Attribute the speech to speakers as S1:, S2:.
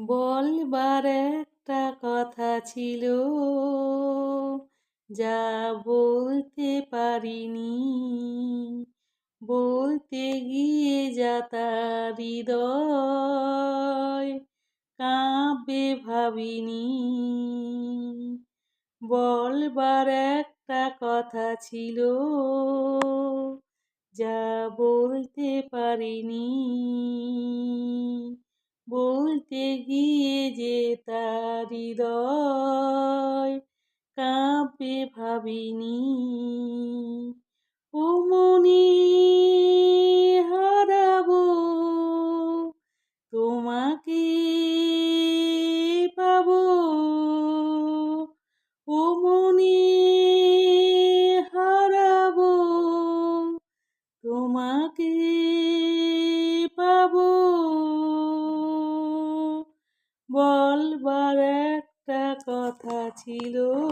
S1: বলবার একটা কথা ছিল, যা বলতে পারিনি। বলতে গিয়ে যা তার হৃদয় কাঁপবে ভাবিনি। বলবার একটা কথা ছিল, যা বলতে পারিনি। বলতে গিয়ে যে তার হৃদয় কাঁপবে ভাবিনি। ও মনি হারাবো তোমাকে পাবো। ও মনি হারাবো তোমাকে পাবো। বলবার একটা কথা ছিল।